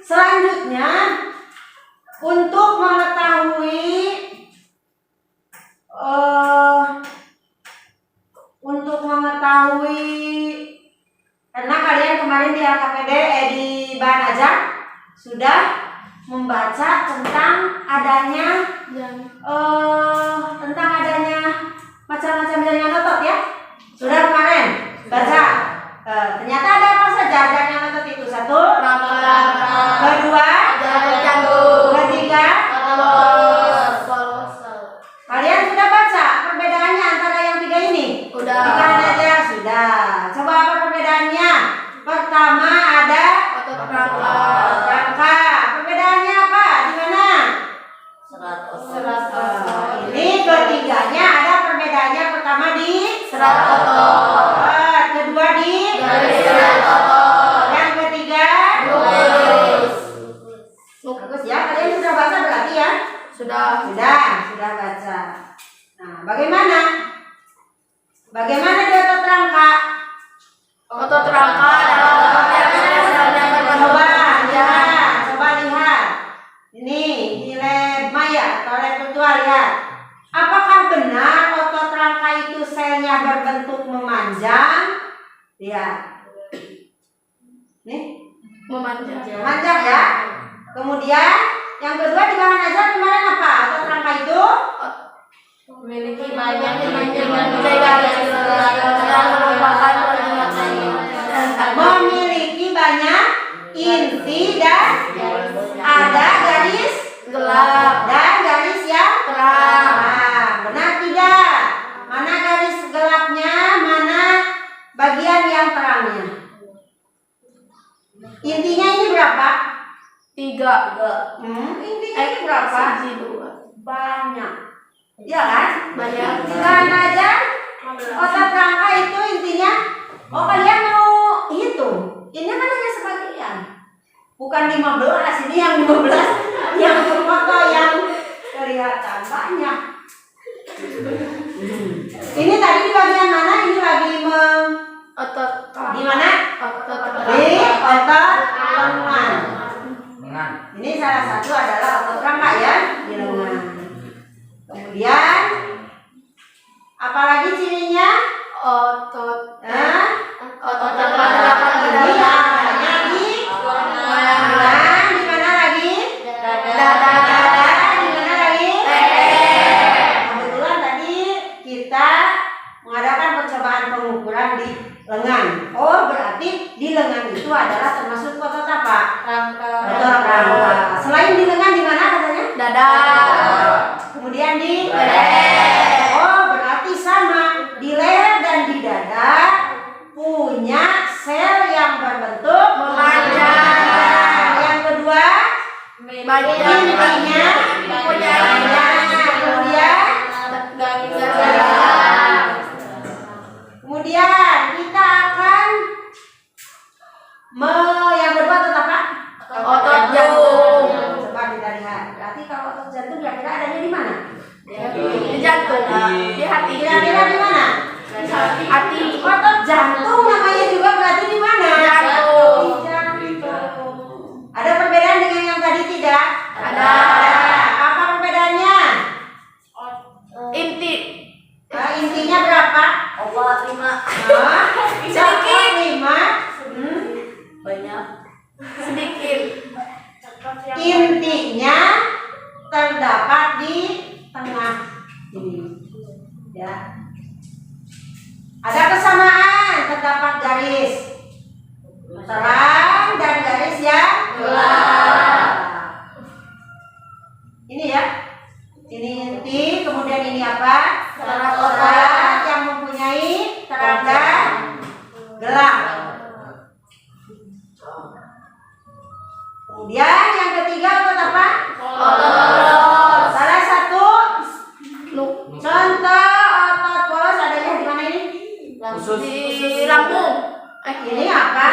selanjutnya untuk mengetahui karena kalian kemarin di LKPD di bahan ajar sudah membaca tentang adanya macam-macam jaringan otot ya. Sudah kemarin baca. Ternyata ada apa saja jaringan otot itu? Satu, kedua, ketiga, kalian sudah baca perbedaannya antara yang tiga ini? Dikanan aja sudah. Coba apa perbedaannya? Pertama ada otot rangka. Perbedaannya apa? Di mana? Ini ketiganya ada perbedaannya. Pertama di serat otot. Kedua di garis serat otot. Yang ketiga bagus ya. Kalian sudah baca berarti ya? Sudah baca. Nah, bagaimana di otot rangka? Otot rangka adalah otot yang Coba lihat. Ini di lab maya atau lab virtual lihat. Apakah benar otot rangka itu selnya berbentuk memanjang? Lihat. Nih, memanjang ya. Kemudian yang kedua di bahan ajar kemarin apa? Otot rangka itu memiliki banyak memiliki banyak inti dan ada garis gelap dan garis yang terang. Nah, benar tidak? Mana garis gelapnya, mana bagian yang terangnya? Intinya ini berapa? 3. Intinya ini berapa? 2. Banyak. Ya kan? Banyak. Bahan ajar otot rangka itu intinya. Oh, kalian mau hitung? Ini kan hanya sebagian. Bukan 15, ini yang 15 yang berfoto yang kelihatan banyak. Ini tadi di bagian mana? Ini lagi Otot di mana? Di otot lengan. Ini salah satu adalah otot rangka ya, di lengan. Kemudian apalagi cirinya? otot Ini adanya di lengan. Di mana lagi? Dada. Di mana lagi? Kebetulan tadi kita mengadakan percobaan pengukuran di lengan. Oh, berarti di lengan itu adalah termasuk otot apa? Otot rangka. Selain di lengan di mana katanya? dada. Kemudian di leher. Oh, berarti sama. Di leher dan di dada punya sel yang berbentuk memanjang. Yang kedua, intinya punya kemudian kemudian kita akan yang kedua otot apa? Otot jantung. Coba kita lihat. Berarti kalau otot jantung kira-kira adanya di mana? Di jantung. Di hati. Kira-kira di mana? Hati. Otot jantung namanya juga berarti di mana? Jantung. Di jantung. Ada perbedaan dengan yang tadi tidak? Ada. Apa perbedaannya? Inti. Intinya berapa? 5 Sedikit 5. banyak. Sedikit. Intinya terdapat di tengah ini. Ya. Ada kesamaan, terdapat garis terang dan garis yang gelap. Ini ya. Ini inti, kemudian ini apa? Serat otot yang mempunyai terang dan gelap. Kemudian yang ketiga otot apa? Polos. Salah satu contoh otot polos adanya di mana ini? Di lambung. Ini apa?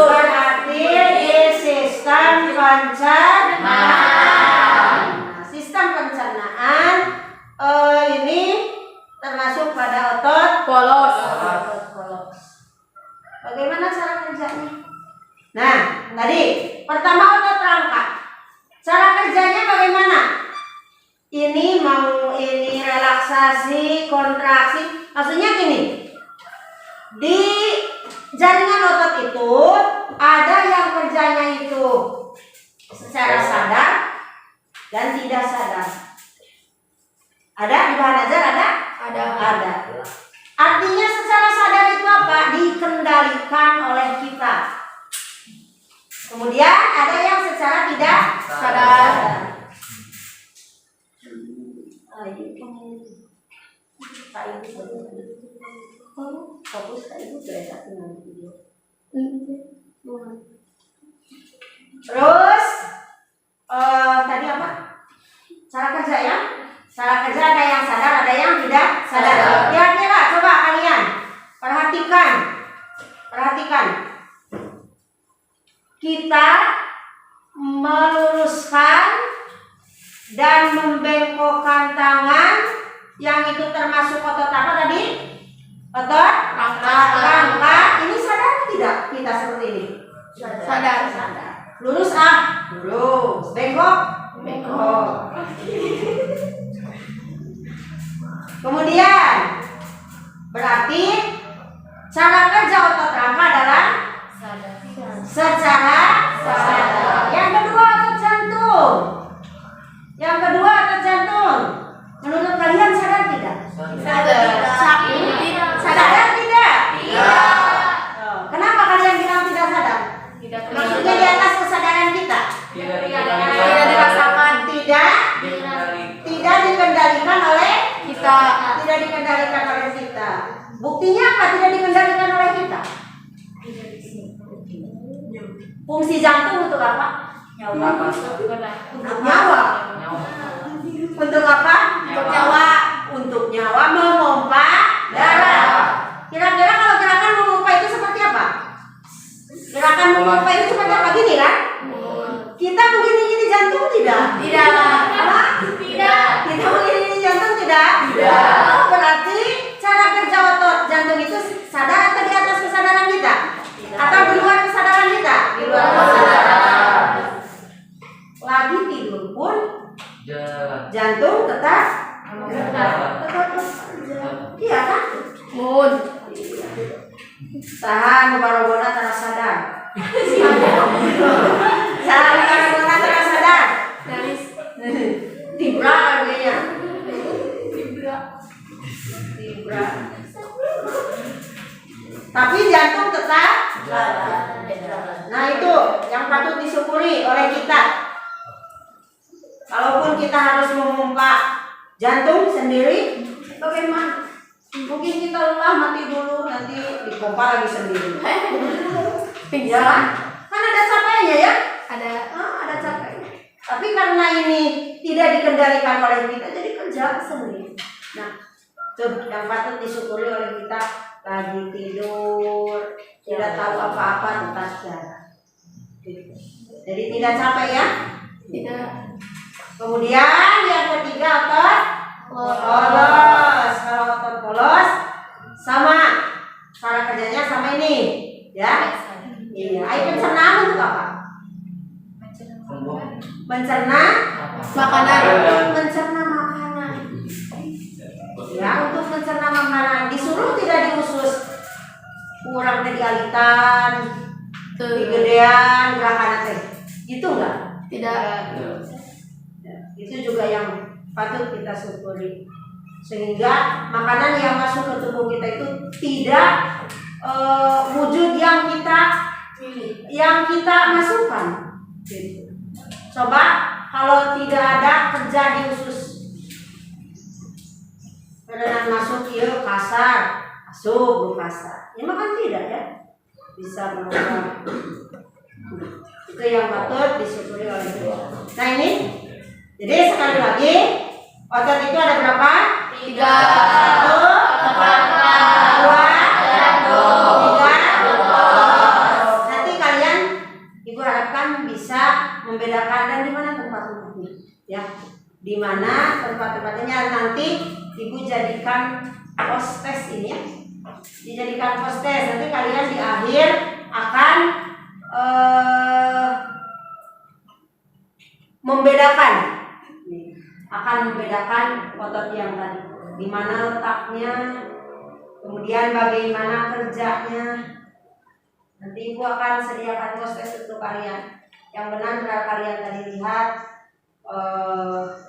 Berarti di sistem pencernaan. ekstensi, kontraksi. Maksudnya gini, di jaringan otot itu ada yang kerjanya itu secara sadar dan tidak sadar. Ada di bahan ajar ada? Ada. Artinya secara sadar itu apa? Dikendalikan oleh kita. Kemudian ada yang secara tidak sadar. Terus tadi apa? Cara kerja ya? Cara kerja ada yang sadar, ada yang tidak sadar. Kira-kira coba kalian perhatikan. Kita meluruskan dan membengkokkan tangan, yang itu termasuk otot apa tadi? Otot rangka. Ini sadar tidak kita seperti ini? Sadar. Lurus lurus. Bengkok. Kemudian berarti cara kerja otot rangka adalah secara sadar. Yang kedua otot jantung. Menurut kalian sadar tidak? Sadar tidak? Kenapa kalian bilang tidak sadar? Maksudnya di atas kesadaran kita? Tidak dirasakan. Tidak dikendalikan oleh kita. Tidak dikendalikan oleh kita. Buktinya apa tidak dikendalikan oleh kita? Fungsi jantung untuk apa? Untuk nyawa. Untuk apa? Untuk nyawa memompa darah. Kira-kira kalau gerakan memompa itu seperti apa? Gerakan memompa itu seperti apa? Gini kan? Kita begini-gini jantung tidak? Tidak. Kita begini-gini jantung tidak? Berarti cara kerja otot jantung itu sadar atau di atas kesadaran kita? Atau di luar kesadaran kita? Di luar kesadaran. Lagi tidur pun jantung tetap iya kan? Tahan barobona terasa sadar. Tibra harganya. Tapi jantung tetap. Nah itu yang patut disyukuri oleh kita. Kalaupun kita harus memompa jantung sendiri, bagaimana? Mungkin kita lelah mati dulu, nanti dipompa lagi sendiri. Ya, kan ada capeknya ya? Ada capeknya. Tapi karena ini tidak dikendalikan oleh kita, jadi kerja sendiri. Nah, itu yang patut disyukuri oleh kita. Lagi tidur, tidak tahu apa-apa tentang sejarah. Jadi tidak capek ya? Tidak. Kemudian yang ketiga otot polos. Kalau otot polos sama cara kerjanya sama ini, ya. Iya. Air pencernaan untuk apa? Mencerna makanan. Mencerna makanan. Ya, untuk mencerna makanan disuruh tidak diusus. Kurang tadi alitan, digedean, gerakan teh. Gitu enggak? Tidak. Itu juga yang patut kita syukuri, sehingga makanan yang masuk ke tubuh kita itu tidak wujud yang kita masukkan. Coba kalau tidak ada kerja di usus, karena masuk ya kasar, masuk kasar, ya makan tidak ya bisa melakukan. Itu yang patut disyukuri oleh kita. Nah ini. Jadi sekali lagi otot itu ada berapa? 3. 1, 2, 3. Nanti kalian Ibu harapkan bisa membedakan dan di mana tempat-tempatnya, ya. Di mana tempat-tempatnya nanti Ibu jadikan post test ini ya. Dijadikan post test. Nanti kalian di akhir akan membedakan otot yang tadi. di mana letaknya, kemudian bagaimana kerjanya. Nanti Ibu akan sediakan post-test untuk kalian. Yang benar kalian tadi lihat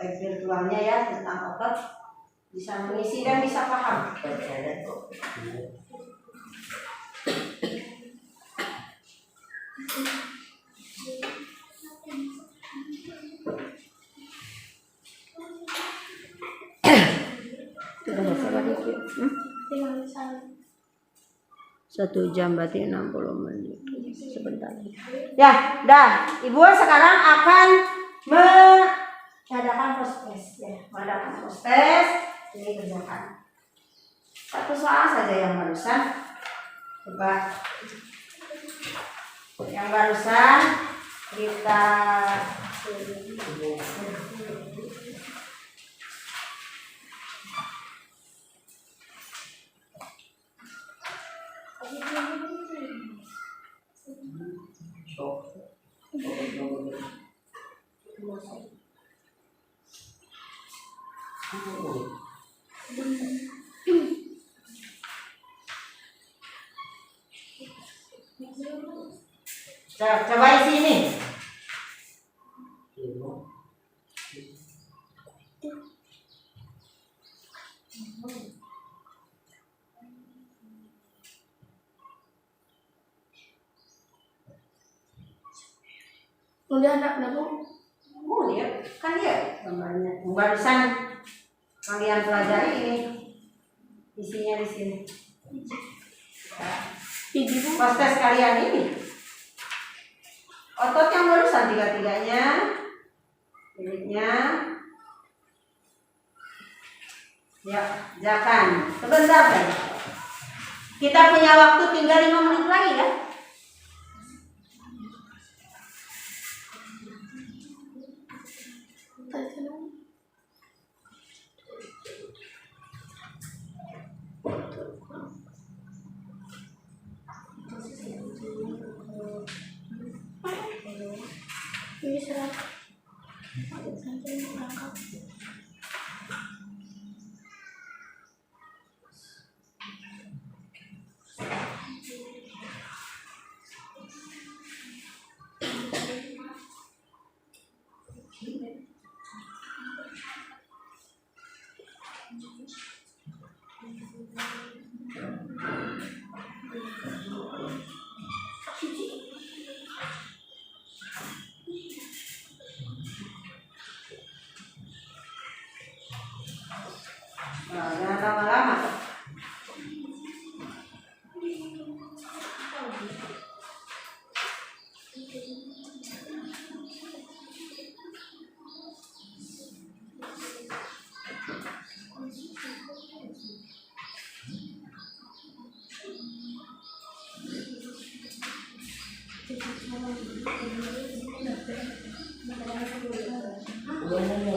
virtualnya ya tentang otot, bisa mengisi dan bisa paham. Satu jam berarti 60 menit. Sebentar. Ya, dah. Ibu sekarang akan mengadakan post-test ya. Mengadakan post-test. Ini kerjakan. Satu soal saja yang barusan. Coba. Yang barusan kita coba isi ini. Udah anak Bu. Oh lihat, kan lihat gambarnya. Barusan kalian pelajari ini. Isinya di sini. Post-test kalian ini. Otot yang barusan tiga-tiganya, miliknya, ya, jakan. Sebentar kan. Kita punya waktu tinggal 5 menit lagi ya. Ini serat. Nanti berangkat. Nah, jangan lama-lama.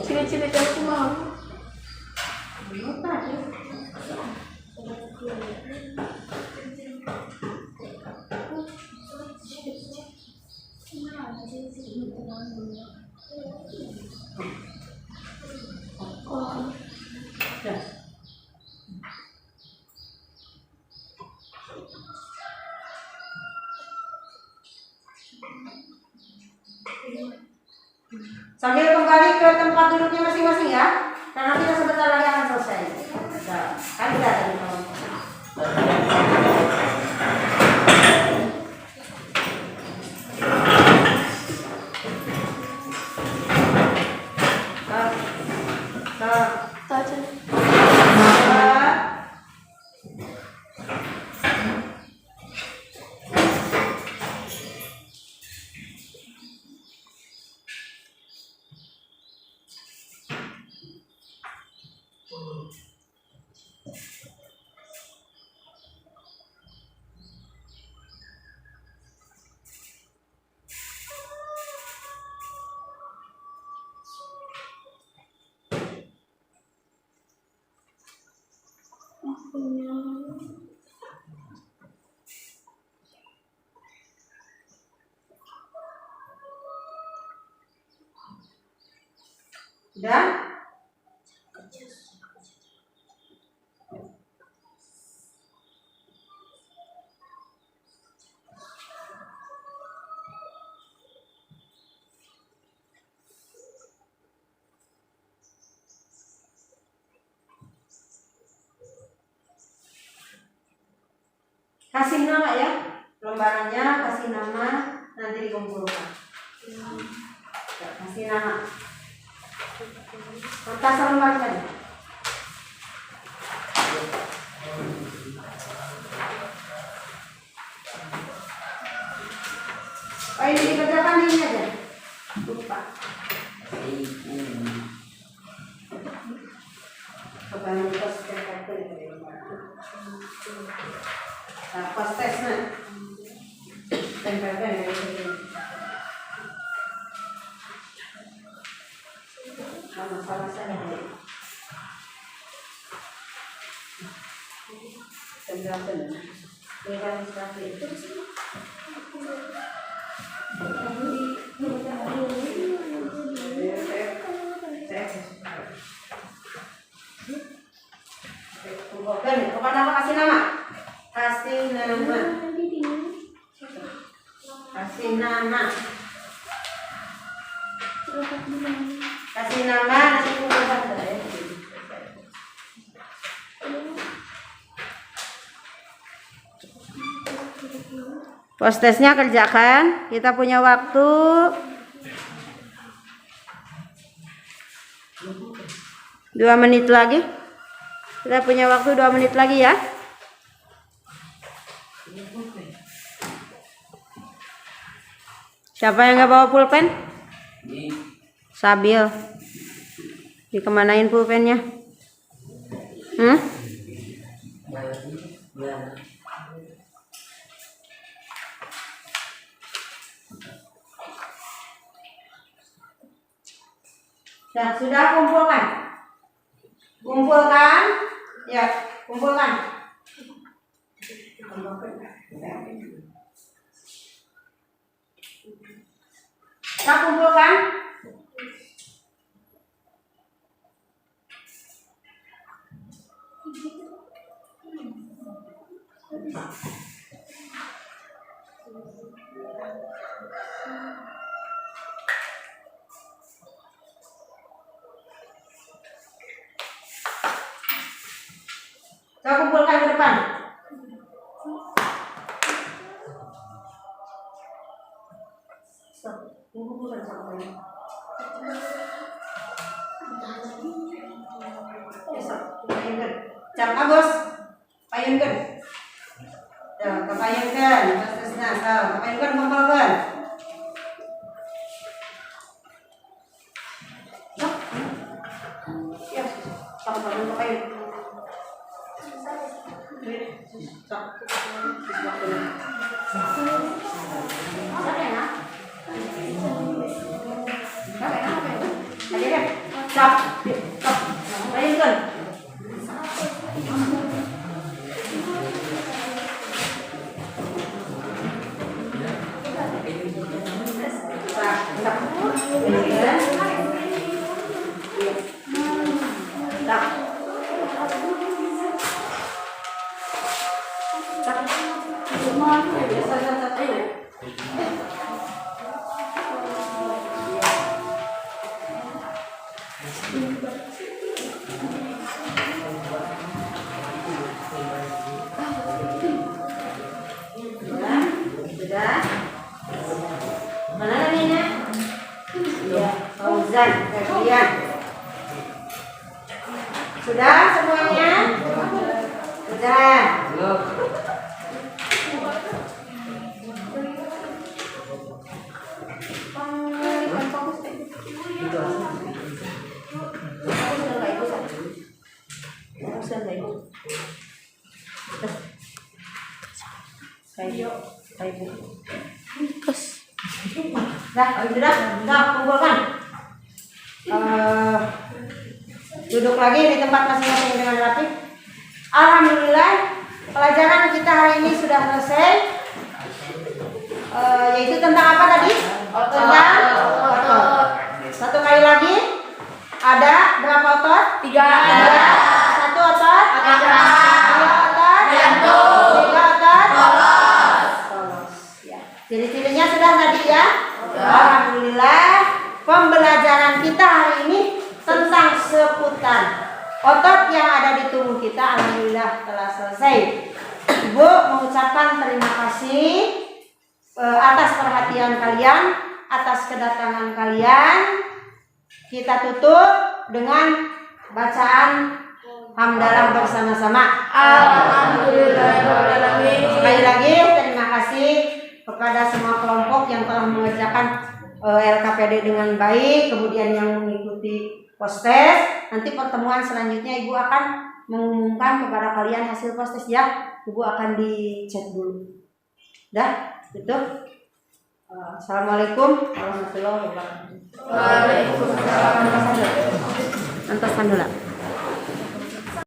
Ciri-ciri aku mau. Sambil kembali ke tempat duduknya masing-masing ya. Karena kita sebentar lagi akan selesai. Nah, kan kita tadi Sudah? Kasih nama ya, lembarannya kasih nama, nanti dikumpulkan. Ya, kasih nama. Kertas lembar tadi. Oh ini dikerjakan ini aja. Lupa. Kebanyakan tes nah, pas tesnya tempelkan ya masalah saya tempelkan mekanisasi itu kumpulkan kepada apa kasih nama kasih nama nanti kumpulkan Postesnya kerjakan, kita punya waktu 2 menit lagi. Kita punya waktu 2 menit lagi ya. Siapa yang nggak bawa pulpen? Sabil. Dikemanain pulpennya? Nah, sudah kumpulkan. Kumpulkan. Ya, kumpulkan. Kita kumpulkan. Kita kumpulkan ke depan. Kumpulkan sama ini. Payungkan. Cap bos. Payungkan. Ya, kepayungkan. Terusnya, kepayungkan kumpulkan. Ya, sama-sama kepayung. Sudah? Mana namanya? Ya, Fauzan, Ferdian. Sudah semuanya? Sudah. Sudah, kumpulkan. Duduk lagi di tempat masing-masing dengan rapi. Alhamdulillah, pelajaran kita hari ini sudah selesai. Yaitu tentang apa tadi? Tentang otot. Satu kali lagi. Ada berapa otot? 3. Satu otot? 2 otot? 3 otot? Polos. Ya. Ciri-cirinya sudah tadi ya? Alhamdulillah, pembelajaran kita hari ini tentang seputar otot yang ada di tubuh kita. Alhamdulillah telah selesai. Ibu Ibu mengucapkan terima kasih atas perhatian kalian, atas kedatangan kalian. Kita tutup dengan bacaan hamdalah bersama-sama. Alhamdulillahirobbilalamin. Sekali lagi terima kasih kepada semua kelompok yang telah mengerjakan LKPD dengan baik, kemudian yang mengikuti postes. Nanti pertemuan selanjutnya Ibu akan mengumumkan kepada kalian hasil postes ya. Ibu akan dicek dulu. Dah, itu. Assalamualaikum warahmatullahi wabarakatuh. Waalaikumsalam. Antas dulu.